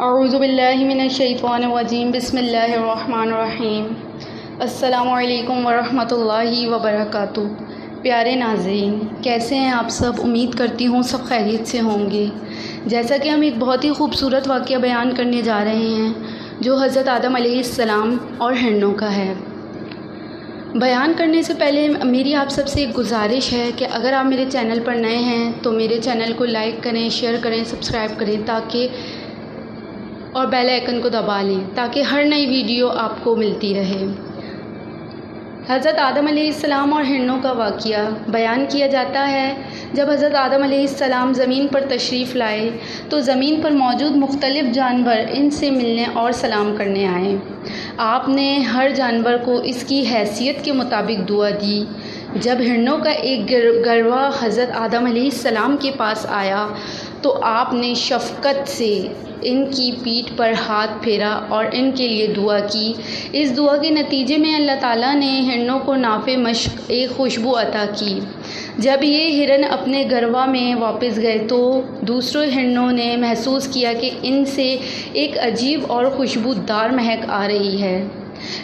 اعوذ باللہ من الشیطان الرجیم بسم اللہ الرحمن الرحیم السلام علیکم ورحمۃ اللہ وبرکاتہ۔ پیارے ناظرین، کیسے ہیں آپ سب؟ امید کرتی ہوں سب خیریت سے ہوں گے۔ جیسا کہ ہم ایک بہت ہی خوبصورت واقعہ بیان کرنے جا رہے ہیں جو حضرت آدم علیہ السلام اور ہرنوں کا ہے۔ بیان کرنے سے پہلے میری آپ سب سے ایک گزارش ہے کہ اگر آپ میرے چینل پر نئے ہیں تو میرے چینل کو لائک کریں، شیئر کریں، سبسکرائب کریں اور بیل آئیکن کو دبا لیں تاکہ ہر نئی ویڈیو آپ کو ملتی رہے۔ حضرت آدم علیہ السلام اور ہرنوں کا واقعہ بیان کیا جاتا ہے۔ جب حضرت آدم علیہ السلام زمین پر تشریف لائے تو زمین پر موجود مختلف جانور ان سے ملنے اور سلام کرنے آئے۔ آپ نے ہر جانور کو اس کی حیثیت کے مطابق دعا دی۔ جب ہرنوں کا ایک گروہ حضرت آدم علیہ السلام کے پاس آیا تو آپ نے شفقت سے ان کی پیٹھ پر ہاتھ پھیرا اور ان کے لیے دعا کی۔ اس دعا کے نتیجے میں اللہ تعالیٰ نے ہرنوں کو نافع مشک ایک خوشبو عطا کی۔ جب یہ ہرن اپنے گروہ میں واپس گئے تو دوسرے ہرنوں نے محسوس کیا کہ ان سے ایک عجیب اور خوشبودار مہک آ رہی ہے۔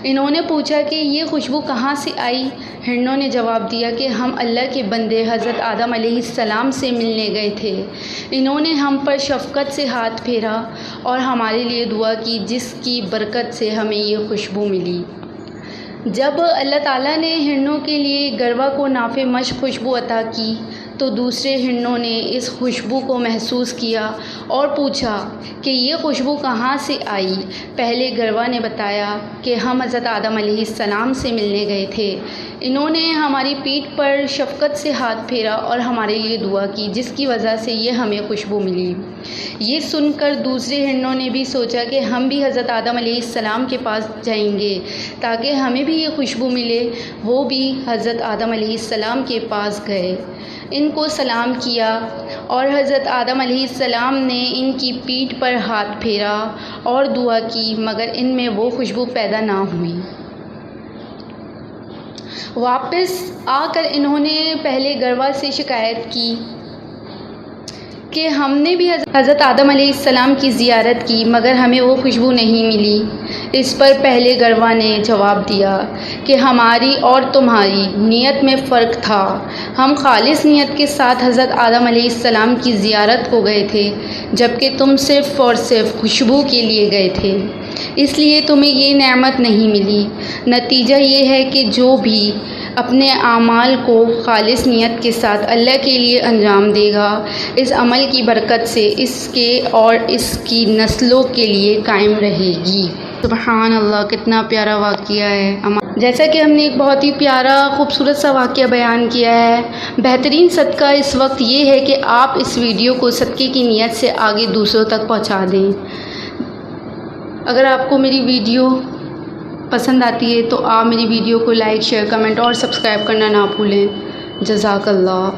انہوں نے پوچھا کہ یہ خوشبو کہاں سے آئی؟ ہرنوں نے جواب دیا کہ ہم اللہ کے بندے حضرت آدم علیہ السلام سے ملنے گئے تھے۔ انہوں نے ہم پر شفقت سے ہاتھ پھیرا اور ہمارے لیے دعا کی جس کی برکت سے ہمیں یہ خوشبو ملی۔ جب اللہ تعالیٰ نے ہرنوں کے لیے گروہ کو نافع مشک خوشبو عطا کی تو دوسرے ہرنوں نے اس خوشبو کو محسوس کیا اور پوچھا کہ یہ خوشبو کہاں سے آئی؟ پہلے گروہ نے بتایا کہ ہم حضرت آدم علیہ السلام سے ملنے گئے تھے۔ انہوں نے ہماری پیٹھ پر شفقت سے ہاتھ پھیرا اور ہمارے لیے دعا کی جس کی وجہ سے یہ ہمیں خوشبو ملی۔ یہ سن کر دوسرے ہرنوں نے بھی سوچا کہ ہم بھی حضرت آدم علیہ السلام کے پاس جائیں گے تاکہ ہمیں بھی یہ خوشبو ملے۔ وہ بھی حضرت آدم علیہ السلام کے پاس گئے، ان کو سلام کیا اور حضرت آدم علیہ السلام نے ان کی پیٹھ پر ہاتھ پھیرا اور دعا کی مگر ان میں وہ خوشبو پیدا نہ ہوئی۔ واپس آ کر انہوں نے پہلے گروہ سے شکایت کی کہ ہم نے بھی حضرت آدم علیہ السلام کی زیارت کی مگر ہمیں وہ خوشبو نہیں ملی۔ اس پر پہلے گروہ نے جواب دیا کہ ہماری اور تمہاری نیت میں فرق تھا۔ ہم خالص نیت کے ساتھ حضرت آدم علیہ السلام کی زیارت کو گئے تھے جبکہ تم صرف اور صرف خوشبو کے لیے گئے تھے، اس لیے تمہیں یہ نعمت نہیں ملی۔ نتیجہ یہ ہے کہ جو بھی اپنے اعمال کو خالص نیت کے ساتھ اللہ کے لیے انجام دے گا، اس عمل کی برکت سے اس کے اور اس کی نسلوں کے لیے قائم رہے گی۔ سبحان اللہ، کتنا پیارا واقعہ ہے۔ جیسا کہ ہم نے ایک بہت ہی پیارا خوبصورت سا واقعہ بیان کیا ہے، بہترین صدقہ اس وقت یہ ہے کہ آپ اس ویڈیو کو صدقے کی نیت سے آگے دوسروں تک پہنچا دیں۔ اگر آپ کو میری ویڈیو پسند آتی ہے تو آپ میری ویڈیو کو لائک، شیئر، کمنٹ اور سبسکرائب کرنا نہ بھولیں۔ جزاک اللہ۔